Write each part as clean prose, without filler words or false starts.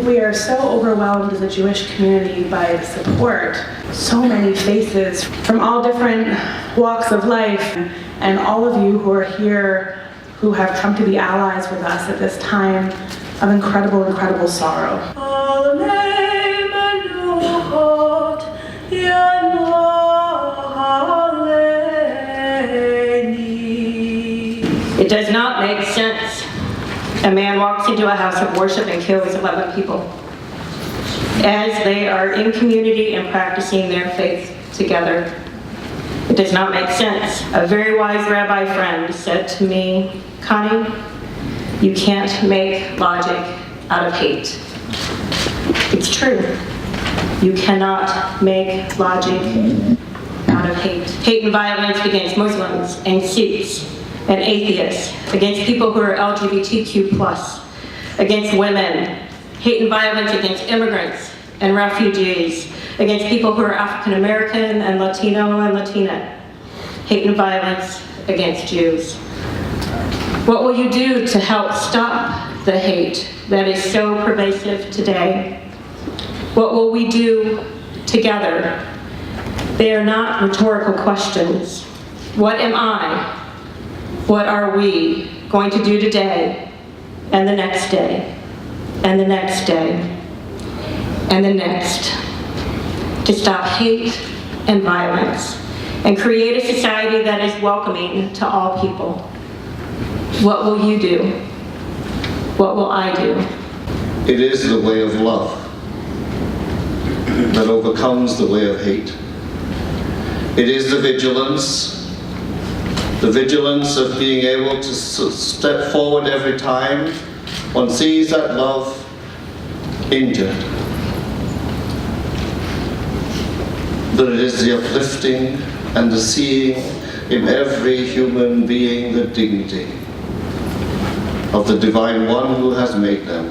We are so overwhelmed as a Jewish community by the support. So many faces from all different walks of life, and all of you who are here who have come to be allies with us at this time of incredible, incredible sorrow. It does not make sense. A man walks into a house of worship and kills 11 people as they are in community and practicing their faith together. It does not make sense. A very wise rabbi friend said to me, Connie, you can't make logic out of hate. It's true. You cannot make logic out of hate. Hate and violence against Muslims and Sikhs and atheists, against people who are LGBTQ+, against women, hate and violence against immigrants and refugees, against people who are African American and Latino and Latina, hate and violence against Jews. What will you do to help stop the hate that is so pervasive today? What will we do together? They are not rhetorical questions. What am I? What are we going to do today, and the next day, and the next day, and the next, to stop hate and violence and create a society that is welcoming to all people? What will you do? What will I do? It is the way of love that overcomes the way of hate. It is the vigilance of being able to step forward every time one sees that love injured. That it is the uplifting and the seeing in every human being the dignity of the Divine One who has made them,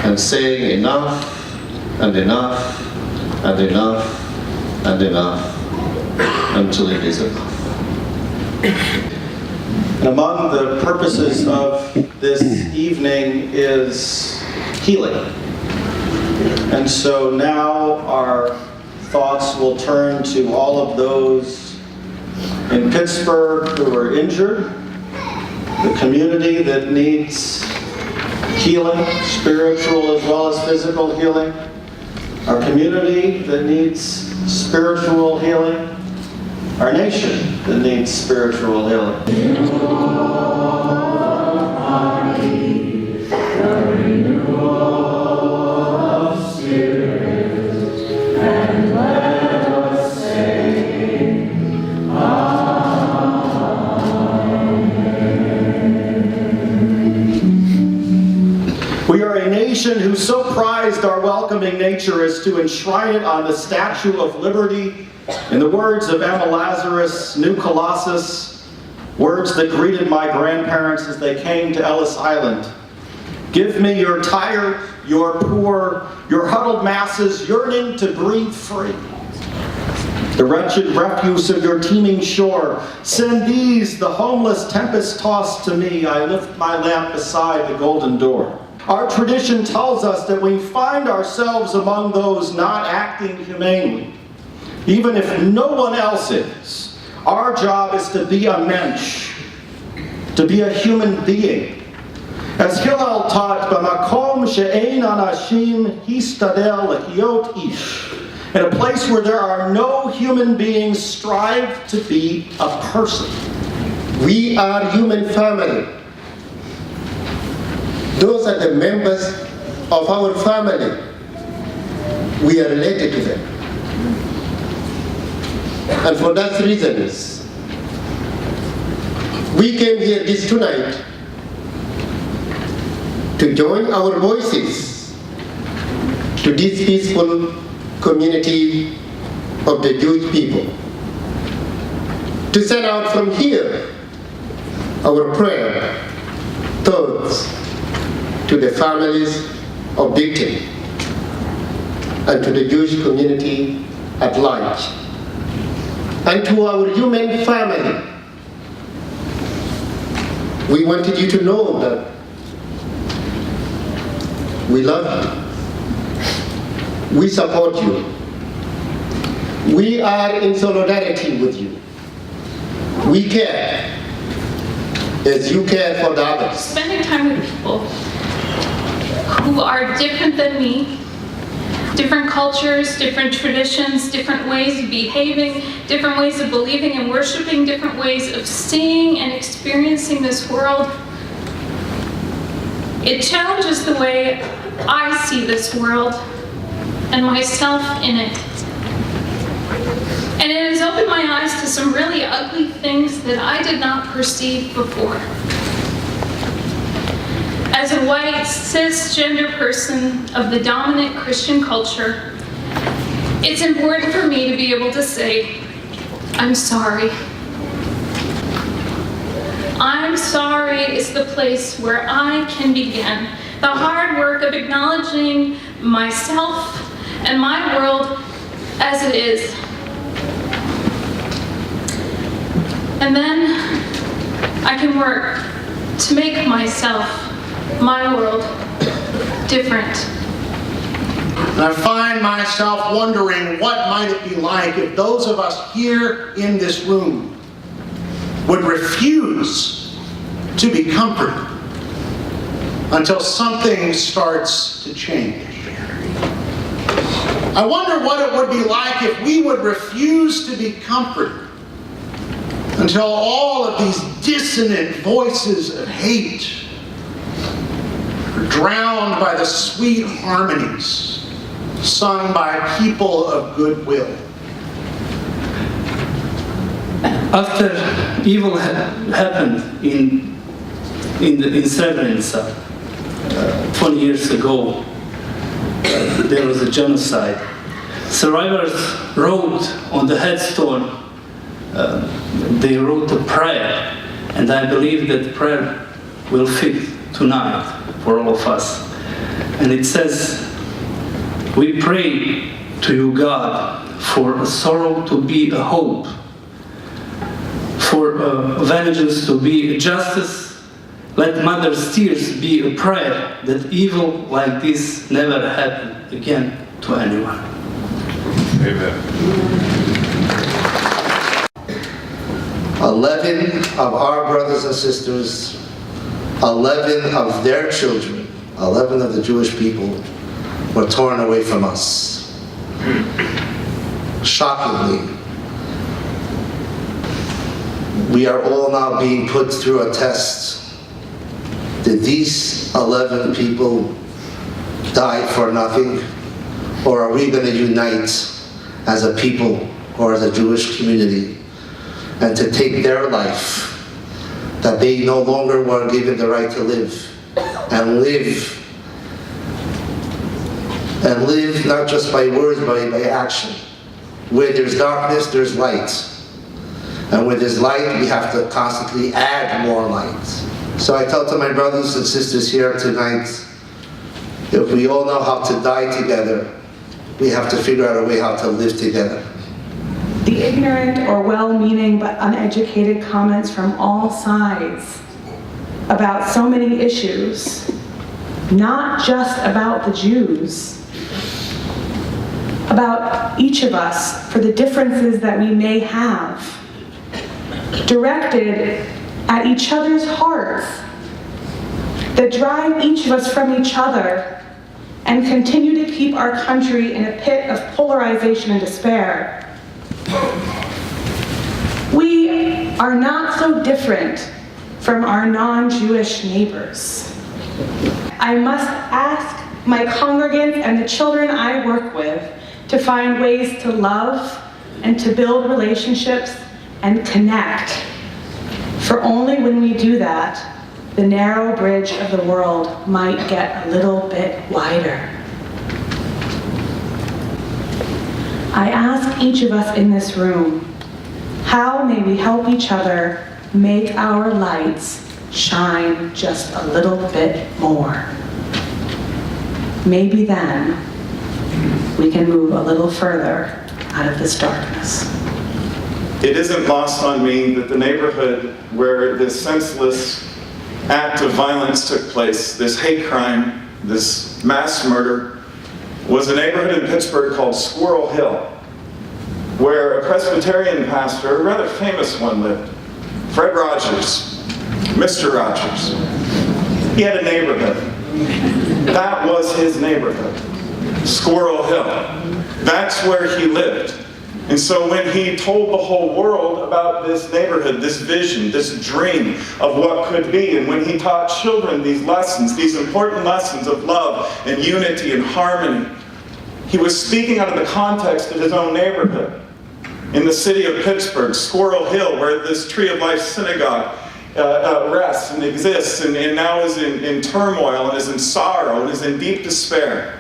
and saying enough and enough and enough and enough until it is enough. And among the purposes of this evening is healing. And so now our thoughts will turn to all of those in Pittsburgh who are injured, the community that needs healing, spiritual as well as physical healing, our community that needs spiritual healing, our nation that needs spiritual healing. We are a nation who so prized our welcoming nature as to enshrine it on the Statue of Liberty. In the words of Emma Lazarus, New Colossus, words that greeted my grandparents as they came to Ellis Island. Give me your tired, your poor, your huddled masses yearning to breathe free. The wretched refuse of your teeming shore. Send these, the homeless tempest-tossed to me. I lift my lamp beside the golden door. Our tradition tells us that we find ourselves among those not acting humanely. Even if no one else is, our job is to be a mensch, to be a human being. As Hillel taught, "B'makom she'ein anashim histadel lehiot ish." In a place where there are no human beings, strive to be a person. We are human family. Those are the members of our family. We are related to them. And for that reason, we came here this tonight to join our voices to this peaceful community of the Jewish people. To send out from here our prayer, thoughts to the families of victims and to the Jewish community at large, and to our human family. We wanted you to know that We love you. We support you. We are in solidarity with you. We care as you care for the others. Spending time with people who are different than me, different cultures, different traditions, different ways of behaving, different ways of believing and worshiping, different ways of seeing and experiencing this world. It challenges the way I see this world and myself in it. And it has opened my eyes to some really ugly things that I did not perceive before. As a white, cisgender person of the dominant Christian culture, it's important for me to be able to say, I'm sorry. I'm sorry is the place where I can begin the hard work of acknowledging myself and my world as it is. And then I can work to make myself, my world, different. And I find myself wondering what might it be like if those of us here in this room would refuse to be comforted until something starts to change. I wonder what it would be like if we would refuse to be comforted until all of these dissonant voices of hate are drowned by the sweet harmonies sung by people of goodwill. After evil happened in Srebrenica 20 years ago, there was a genocide. Survivors wrote on the headstone, they wrote a prayer, and I believe that prayer will fit tonight for all of us. And it says, we pray to you, God, for a sorrow to be a hope, for vengeance to be justice. Let mother's tears be a prayer that evil like this never happen again to anyone. Amen. 11 of our brothers and sisters, 11 of their children, 11 of the Jewish people were torn away from us. Shockingly, we are all now being put through a test. Did these 11 people die for nothing? Or are we going to unite as a people or as a Jewish community and to take their life that they no longer were given the right to live and live not just by words but by action. Where there's darkness, there's light. And where there's light, we have to constantly add more light. So I tell to my brothers and sisters here tonight, if we all know how to die together, we have to figure out a way how to live together. The ignorant or well-meaning but uneducated comments from all sides about so many issues, not just about the Jews, about each of us for the differences that we may have, directed at each other's hearts, that drive each of us from each other and continue to keep our country in a pit of polarization and despair. We are not so different from our non-Jewish neighbors. I must ask my congregants and the children I work with to find ways to love and to build relationships and connect. For only when we do that, the narrow bridge of the world might get a little bit wider. I ask each of us in this room, how may we help each other make our lights shine just a little bit more? Maybe then we can move a little further out of this darkness. It isn't lost on me that the neighborhood where this senseless act of violence took place, this hate crime, this mass murder, was a neighborhood in Pittsburgh called Squirrel Hill, where a Presbyterian pastor, a rather famous one, lived. Fred Rogers, Mr. Rogers. He had a neighborhood. That was his neighborhood, Squirrel Hill. That's where he lived. And so when he told the whole world about this neighborhood, this vision, this dream of what could be, and when he taught children these lessons, these important lessons of love and unity and harmony, he was speaking out of the context of his own neighborhood. In the city of Pittsburgh, Squirrel Hill, where this Tree of Life synagogue rests and exists, and now is in turmoil and is in sorrow and is in deep despair.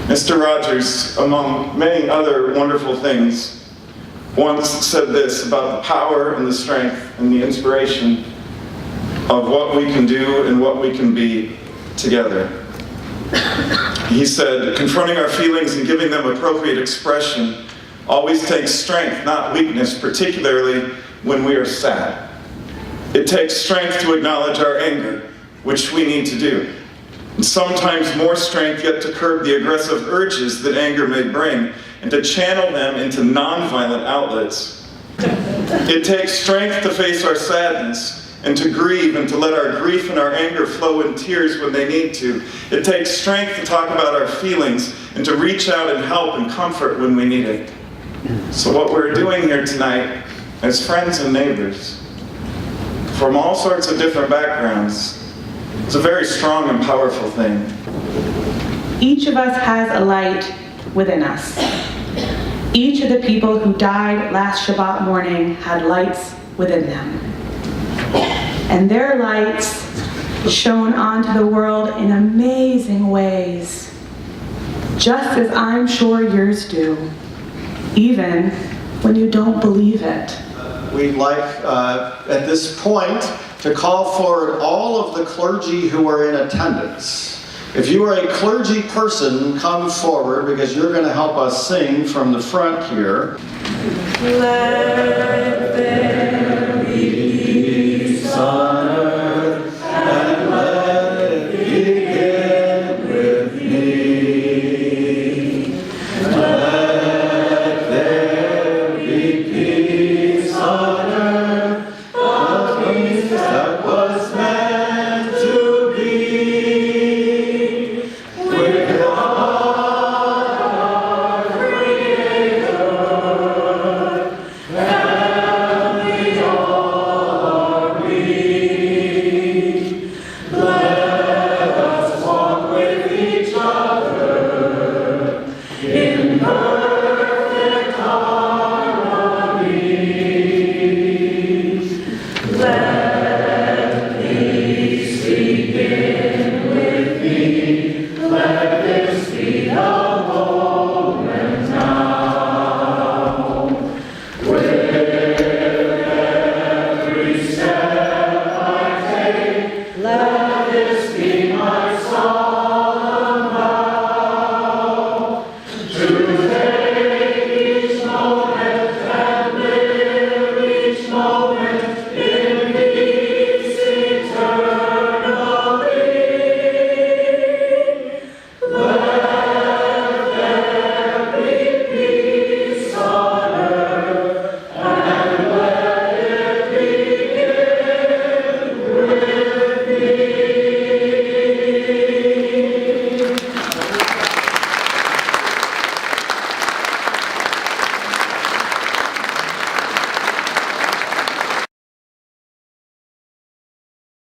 Mr. Rogers, among many other wonderful things, once said this about the power and the strength and the inspiration of what we can do and what we can be together. He said, confronting our feelings and giving them appropriate expression always takes strength, not weakness, particularly when we are sad. It takes strength to acknowledge our anger, which we need to do. And sometimes more strength yet to curb the aggressive urges that anger may bring and to channel them into nonviolent outlets. It takes strength to face our sadness and to grieve and to let our grief and our anger flow in tears when they need to. It takes strength to talk about our feelings and to reach out and help and comfort when we need it. So what we're doing here tonight as friends and neighbors from all sorts of different backgrounds, it's a very strong and powerful thing. Each of us has a light within us. Each of the people who died last Shabbat morning had lights within them. And their lights shone onto the world in amazing ways, just as I'm sure yours do, even when you don't believe it. We'd like, at this point, to call forward all of the clergy who are in attendance. If you are a clergy person, come forward because you're going to help us sing from the front here. Let